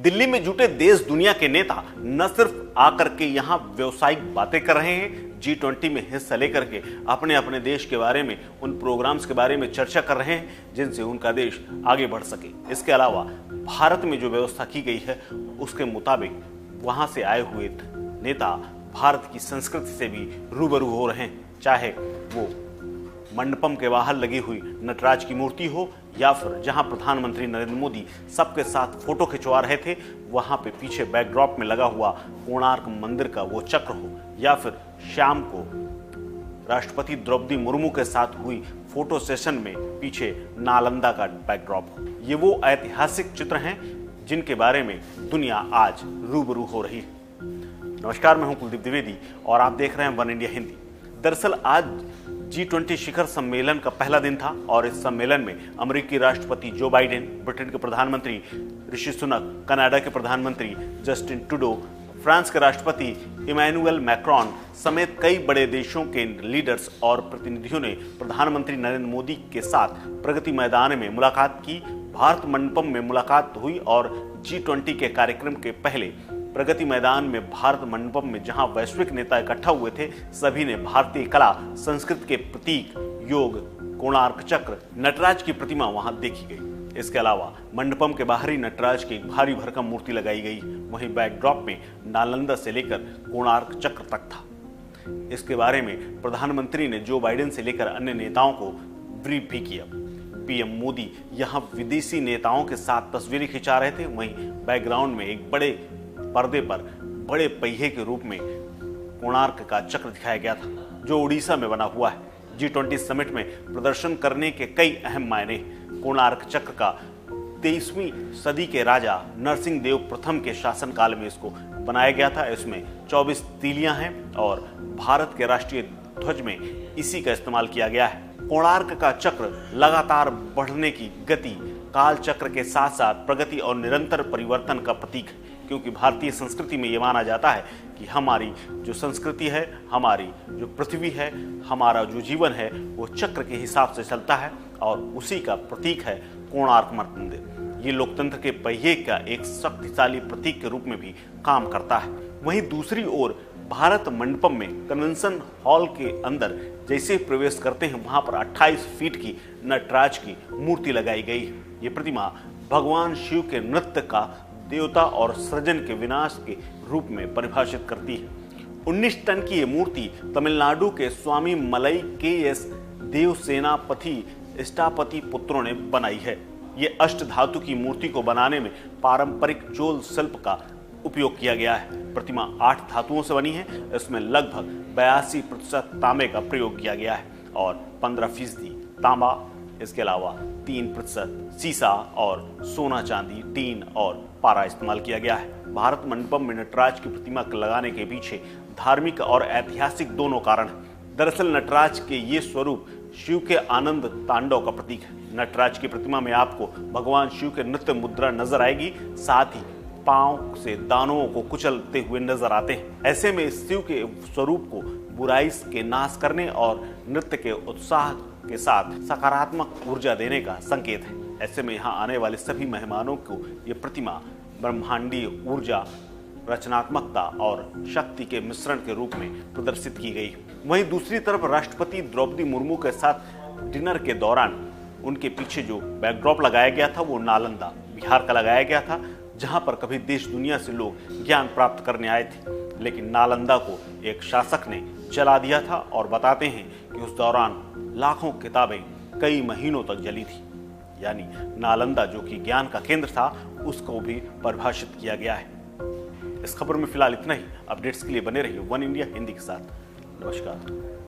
दिल्ली में जुटे देश दुनिया के नेता न सिर्फ आकर के यहाँ व्यवसायिक बातें कर रहे हैं, G20 में हिस्सा लेकर के अपने अपने देश के बारे में, उन प्रोग्राम्स के बारे में चर्चा कर रहे हैं जिनसे उनका देश आगे बढ़ सके। इसके अलावा भारत में जो व्यवस्था की गई है उसके मुताबिक वहां से आए हुए नेता भारत की संस्कृति से भी रूबरू हो रहे हैं, चाहे वो मंडपम के बाहर लगी हुई नटराज की मूर्ति हो या फिर जहां प्रधानमंत्री नरेंद्र मोदी सबके साथ फोटो खिंचवा रहे थे वहां पे पीछे बैकड्रॉप में लगा हुआ कोणार्क मंदिर का वो चक्र हो, या फिर शाम को राष्ट्रपति द्रौपदी मुर्मू के साथ हुई फोटो सेशन में पीछे नालंदा का बैकड्रॉप हो। ये वो ऐतिहासिक चित्र हैं जिनके बारे में दुनिया आज रूबरू हो रही है। नमस्कार, मैं हूं कुलदीप द्विवेदी और आप देख रहे हैं वन इंडिया हिंदी। दरअसल आज G20 शिखर सम्मेलन का पहला दिन था और इस सम्मेलन में अमेरिकी राष्ट्रपति जो बाइडेन, ब्रिटेन के प्रधानमंत्री ऋषि सुनक, कनाडा के प्रधानमंत्री जस्टिन ट्रूडो, फ्रांस के राष्ट्रपति इमैनुअल मैक्रोन समेत कई बड़े देशों के लीडर्स और प्रतिनिधियों ने प्रधानमंत्री नरेंद्र मोदी के साथ प्रगति मैदान में मुलाकात की। भारत मंडपम में मुलाकात हुई और G20 के कार्यक्रम के पहले प्रगति मैदान में भारत मंडपम में जहां वैश्विक नेता इकट्ठा हुए थे, सभी ने भारतीय कला संस्कृति के प्रतीक योग, कोणार्क चक्र, नटराज की प्रतिमा वहां देखी गई। इसके अलावा मंडपम के बाहरी नटराज की एक भारी भरकम मूर्ति लगाई गई। वहीं बैकड्रॉप में नालंदा से लेकर कोणार्क चक्र तक था। इसके बारे में प्रधानमंत्री ने जो बाइडेन से लेकर अन्य नेताओं को ब्रीफ भी किया। पीएम मोदी यहां विदेशी नेताओं के साथ तस्वीरें खिंचा रहे थे। वहीं बैकग्राउंड में एक बड़े पर्दे पर बड़े पहिए के रूप में कोणार्क का चक्र दिखाया गया था, जो उड़ीसा में बना हुआ है। G20 समिट में प्रदर्शन करने के कई अहम मायने। कोणार्क चक्र का 23वीं सदी के राजा नरसिंह देव प्रथम के शासनकाल में इसको बनाया गया था। इसमें 24 तीलियां हैं और भारत के राष्ट्रीय ध्वज में इसी का इस्तेमाल किया गया है। कोणार्क का चक्र लगातार बढ़ने की गति, काल चक्र के साथ साथ प्रगति और निरंतर परिवर्तन का प्रतीक है, क्योंकि भारतीय संस्कृति में ये माना जाता है कि हमारी जो संस्कृति है, हमारी जो पृथ्वी है, हमारा जो जीवन है वो चक्र के हिसाब से चलता है और उसी का प्रतीक है कोणार्क मंदिर। ये लोकतंत्र के पहिए का एक शक्तिशाली प्रतीक के रूप में भी काम करता है। वहीं दूसरी ओर भारत मंडपम में कन्वेंशन हॉल के अंदर जैसे प्रवेश करते हैं वहां पर 28 फीट की नटराज की मूर्ति लगाई गई है। ये प्रतिमा भगवान शिव के नृत्य का देवता और सृजन के विनाश के रूप में परिभाषित करती है। 19 टन की ये मूर्ति तमिलनाडु के स्वामी मलई KS देवसेनापति इष्टापति पुत्रों ने बनाई है। ये अष्ट धातु की मूर्ति को बनाने में पारंपरिक चोल शिल्प का उपयोग किया गया है। प्रतिमा 8 धातुओं से बनी है। इसमें लगभग 82% तांबे का प्रयोग किया गया है और 15% तांबा, इसके अलावा 3% सीसा और सोना, चांदी, टीन और पारा इस्तेमाल किया गया है। भारत मंडपम में नटराज की प्रतिमा लगाने के पीछे धार्मिक और ऐतिहासिक दोनों कारण हैं। दरअसल नटराज के ये स्वरूप शिव के आनंद तांडव का प्रतीक है। नटराज की प्रतिमा में आपको भगवान शिव के नृत्य मुद्रा नजर आएगी, साथ ही पांव से दानवों को कुचलते हुए नजर आते हैं। ऐसे में शिव के स्वरूप को बुराई के नाश करने और नृत्य के उत्साह के साथ सकारात्मक ऊर्जा देने का संकेत है। ऐसे में यहाँ आने वाले सभी मेहमानों को ये प्रतिमा ब्रह्मांडीय ऊर्जा, रचनात्मकता और शक्ति के मिश्रण के रूप में प्रदर्शित की गई। वहीं दूसरी तरफ राष्ट्रपति द्रौपदी मुर्मू के साथ डिनर के दौरान उनके पीछे जो बैकड्रॉप लगाया गया था वो नालंदा, बिहार का लगाया गया था, जहां पर कभी देश दुनिया से लोग ज्ञान प्राप्त करने आए थे। लेकिन नालंदा को एक शासक ने जला दिया था और बताते हैं कि उस दौरान लाखों किताबें कई महीनों तक जली थी। यानी नालंदा जो कि ज्ञान का केंद्र था उसको भी परिभाषित किया गया है। इस खबर में फिलहाल इतना ही। अपडेट्स के लिए बने रहिए वन इंडिया हिंदी के साथ। नमस्कार।